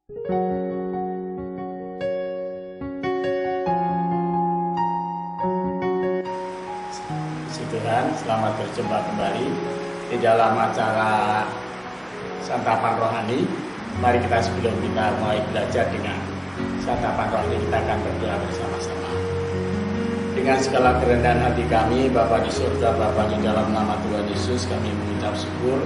Puji Tuhan, selamat berjumpa kembali di dalam acara Santapan Rohani. Mari kita sebelum kita mulai belajar dengan Santapan Rohani, kita akan berdoa bersama-sama. Dengan segala kerendahan hati kami, Bapa di surga, Bapa di dalam nama Tuhan Yesus, kami mengucap syukur,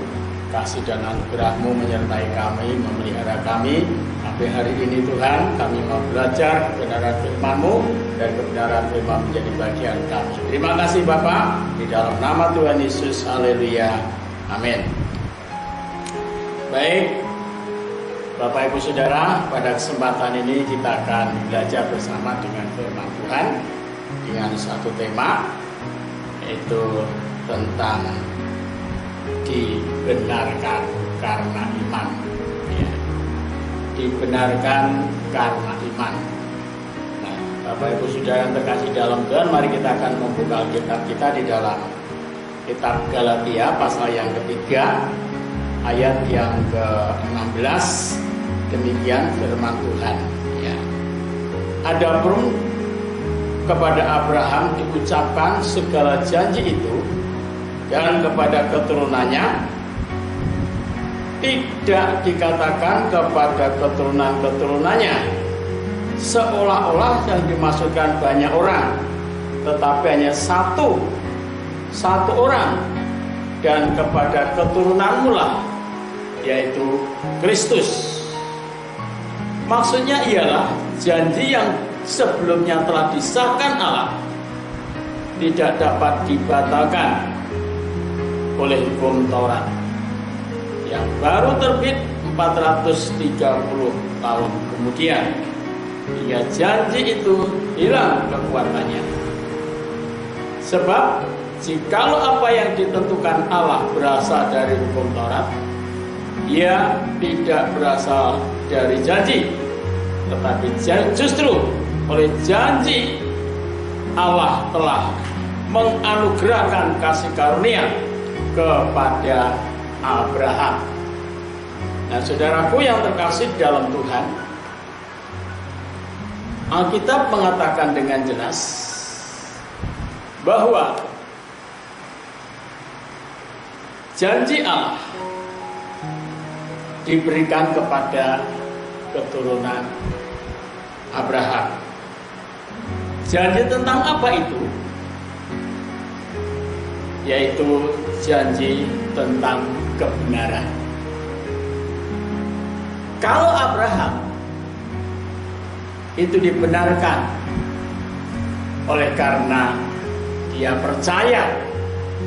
kasih dan anugerah-Mu menyertai kami, memelihara kami. Sampai hari ini Tuhan, kami mau belajar kebenaran firman-Mu, dan kebenaran firman menjadi bagian kami. Terima kasih Bapa, di dalam nama Tuhan Yesus, haleluya, amin. Baik, Bapak Ibu Saudara, pada kesempatan ini kita akan belajar bersama dengan firman Tuhan dengan satu tema, yaitu tentang dibenarkan karena iman. Ya. Dibenarkan karena iman. Nah, Bapak Ibu Saudara yang terkasih dalam Tuhan, mari kita akan membuka Alkitab kita di dalam kitab Galatia pasal yang ketiga, ayat yang ke-16. Demikian firman Tuhan. Ya. Adapun kepada Abraham diucapkan segala janji itu, dan kepada keturunannya tidak dikatakan kepada keturunan-keturunannya, seolah-olah yang dimaksudkan banyak orang, tetapi hanya satu orang, dan kepada keturunanmu lah, yaitu Kristus. Maksudnya ialah janji yang sebelumnya telah disahkan Allah tidak dapat dibatalkan oleh hukum Taurat yang baru terbit 430 tahun kemudian, hingga janji itu hilang kekuatannya. Sebab jikalau apa yang ditentukan Allah berasal dari hukum Taurat, ia tidak berasal dari janji, tetapi justru oleh janji Allah telah menganugerahkan kasih karunia kepada Abraham. Nah, saudaraku yang terkasih dalam Tuhan, Alkitab mengatakan dengan jelas bahwa janji Allah diberikan kepada keturunan Abraham. Janji tentang apa itu? Yaitu janji tentang kebenaran. Kalau Abraham itu dibenarkan oleh karena dia percaya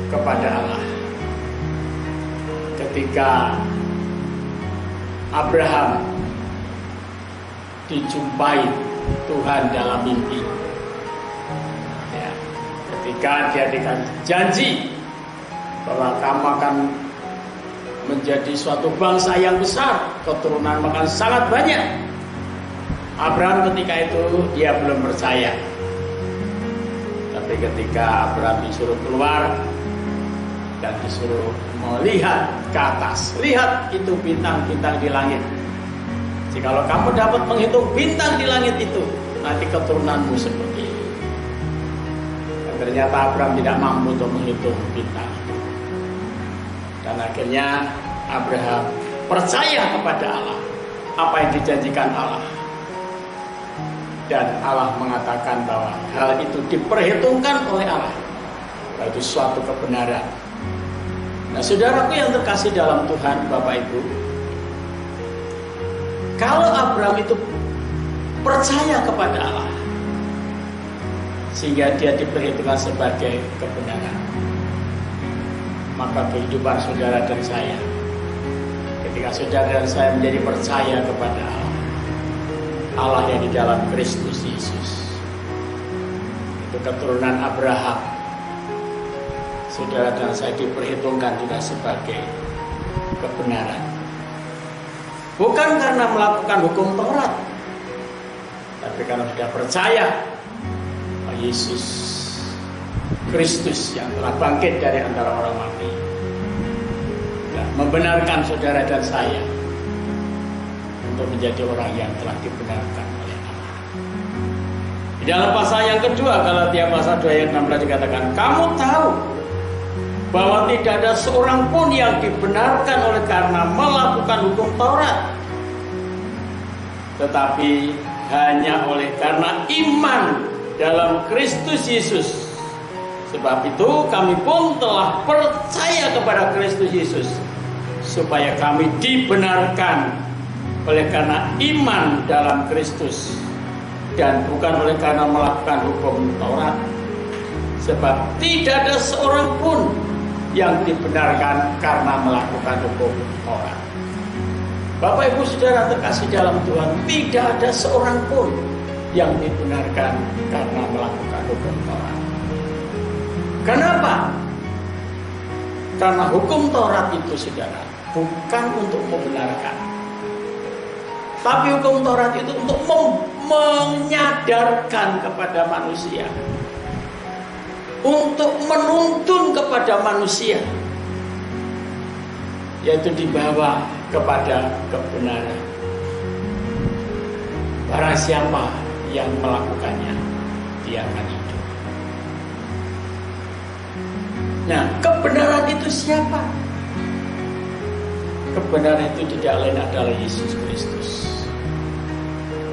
kepada Allah. Ketika Abraham dijumpai Tuhan dalam mimpi, ya, ketika dia dikasih janji bahwa kamu akan menjadi suatu bangsa yang besar, keturunan akan sangat banyak. Abraham ketika itu dia belum percaya. Tapi ketika Abraham disuruh keluar dan disuruh melihat ke atas, lihat itu bintang-bintang di langit. Jikalau kamu dapat menghitung bintang di langit itu, nanti keturunanmu seperti ini. Dan ternyata Abraham tidak mampu untuk menghitung bintang. Dan akhirnya Abraham percaya kepada Allah, apa yang dijanjikan Allah. Dan Allah mengatakan bahwa hal itu diperhitungkan oleh Allah, itu suatu kebenaran. Nah, saudaraku yang terkasih dalam Tuhan, Bapak Ibu, kalau Abraham itu percaya kepada Allah, sehingga dia diperhitungkan sebagai kebenaran, maka kehidupan saudara dan saya, ketika saudara dan saya menjadi percaya kepada Allah, Allah yang di dalam Kristus Yesus, itu keturunan Abraham, saudara dan saya diperhitungkan juga sebagai kebenaran. Bukan karena melakukan hukum Taurat, tapi karena sudah percaya bahwa Yesus Kristus yang telah bangkit dari antara orang mati, dan membenarkan saudara dan saya untuk menjadi orang yang telah dibenarkan oleh Allah. Di dalam pasal yang kedua, Galatia pasal 2 ayat 16 dikatakan, kamu tahu bahwa tidak ada seorang pun yang dibenarkan oleh karena melakukan hukum Taurat, tetapi hanya oleh karena iman dalam Kristus Yesus. Sebab itu kami pun telah percaya kepada Kristus Yesus, supaya kami dibenarkan oleh karena iman dalam Kristus, dan bukan oleh karena melakukan hukum Taurat. Sebab tidak ada seorang pun yang dibenarkan karena melakukan hukum Taurat. Bapak Ibu Saudara terkasih dalam Tuhan, tidak ada seorang pun yang dibenarkan karena melakukan hukum Taurat. Kenapa? Karena hukum Taurat itu, saudara, bukan untuk membenarkan, tapi hukum Taurat itu untuk menyadarkan kepada manusia, untuk menuntun kepada manusia, yaitu dibawa kepada kebenaran. Barang siapa yang melakukannya, dia akan hidup. Nah, kebenaran itu siapa? Kebenaran itu tidak lain adalah Yesus Kristus.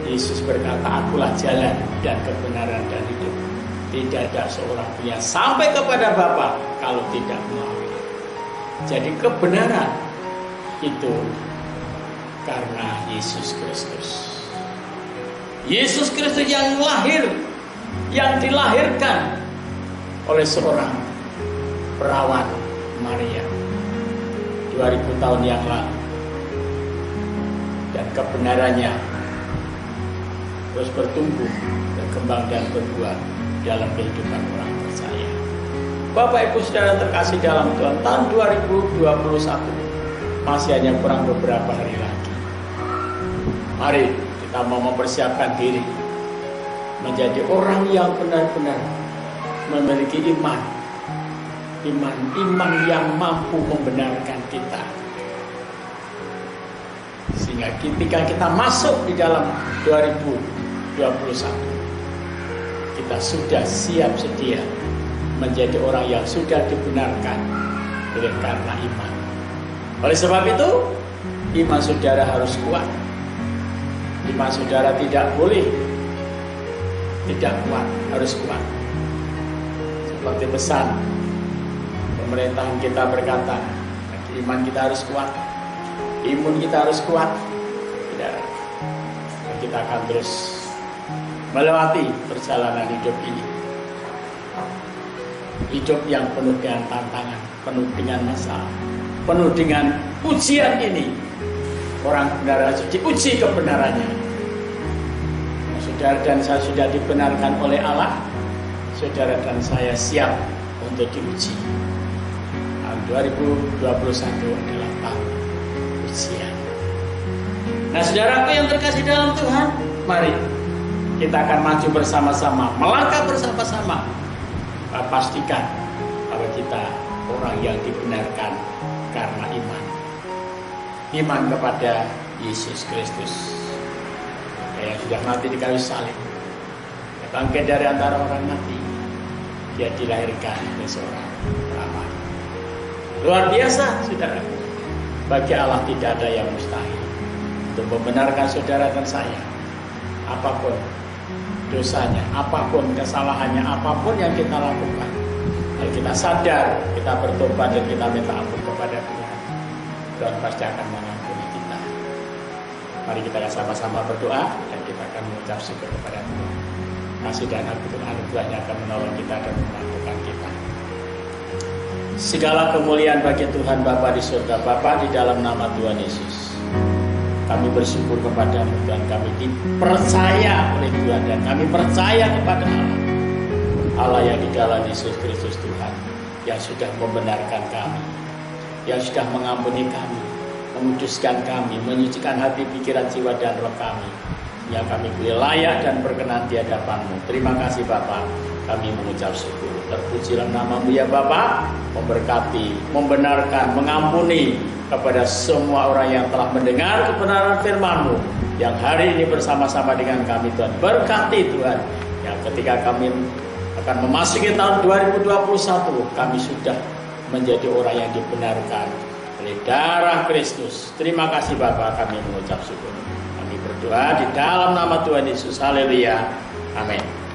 Yesus berkata, akulah jalan dan kebenaran dan hidup. Tidak ada seorang pun yang sampai kepada Bapa kalau tidak melalui. Jadi kebenaran itu karena Yesus Kristus. Yesus Kristus yang lahir, yang dilahirkan oleh seorang perawan Maria 2000 tahun yang lalu, dan kebenarannya terus bertumbuh, berkembang dan berbuah dalam kehidupan orang percaya. Bapak Ibu Saudara terkasih dalam Tuhan, tahun 2021 masih hanya kurang beberapa hari lagi. Mari kita mau mempersiapkan diri menjadi orang yang benar-benar memiliki iman yang mampu membenarkan kita, sehingga ketika kita masuk di dalam 2021 kita sudah siap sedia menjadi orang yang sudah dibenarkan oleh karena iman. Oleh sebab itu, iman saudara harus kuat. Iman saudara tidak boleh tidak kuat, harus kuat. Seperti pesan pemerintahan kita berkata, iman kita harus kuat, imun kita harus kuat. Tidak, kita akan terus melewati perjalanan hidup ini. Hidup yang penuh dengan tantangan, penuh dengan masalah, penuh dengan ujian ini. Orang benar harus diuji kebenarannya. Saudara dan saya sudah dibenarkan oleh Allah. Saudara dan saya siap untuk diuji. 2021 adalah tahun ujian. Nah, saudaraku yang terkasih dalam Tuhan, mari kita akan maju bersama-sama, melangkah bersama-sama. Pastikan bahwa kita orang yang dibenarkan karena iman kepada Yesus Kristus yang sudah mati di kayu salib, bangkit dari antara orang mati. Dia dilahirkan oleh seorang perawan. Luar biasa, saudara. Bagi Allah tidak ada yang mustahil untuk membenarkan saudara dan saya. Apapun dosanya, apapun kesalahannya, apapun yang kita lakukan, kalau kita sadar, kita bertobat dan kita minta ampun kepada Tuhan, Tuhan pasti akan mengampuni kita. Mari kita sama-sama berdoa dan kita akan mengucap syukur kepada Tuhan. Kasih dan anugerahnya akan menolong kita dan memampukan kita. Segala kemuliaan bagi Tuhan Bapa di surga, Bapa di dalam nama Tuhan Yesus. Kami bersyukur kepada Tuhan, kami dipercaya oleh Tuhan dan kami percaya kepada Allah. Allah yang di dalam Yesus Kristus Tuhan, yang sudah membenarkan kami, yang sudah mengampuni kami, menguduskan kami, menyucikan hati, pikiran, jiwa dan roh kami, yang kami boleh layak dan berkenan di hadapan-Mu. Terima kasih Bapa. kami mengucap syukur. Terpujilah nama-Mu ya Bapa, memberkati, membenarkan, mengampuni kepada semua orang yang telah mendengar kebenaran firman-Mu yang hari ini bersama-sama dengan kami Tuhan. Berkati Tuhan, yang ketika kami akan memasuki tahun 2021, kami sudah menjadi orang yang dibenarkan oleh darah Kristus. Terima kasih Bapa, kami mengucap syukur. Kami berdoa di dalam nama Tuhan Yesus. Haleluya. Amin.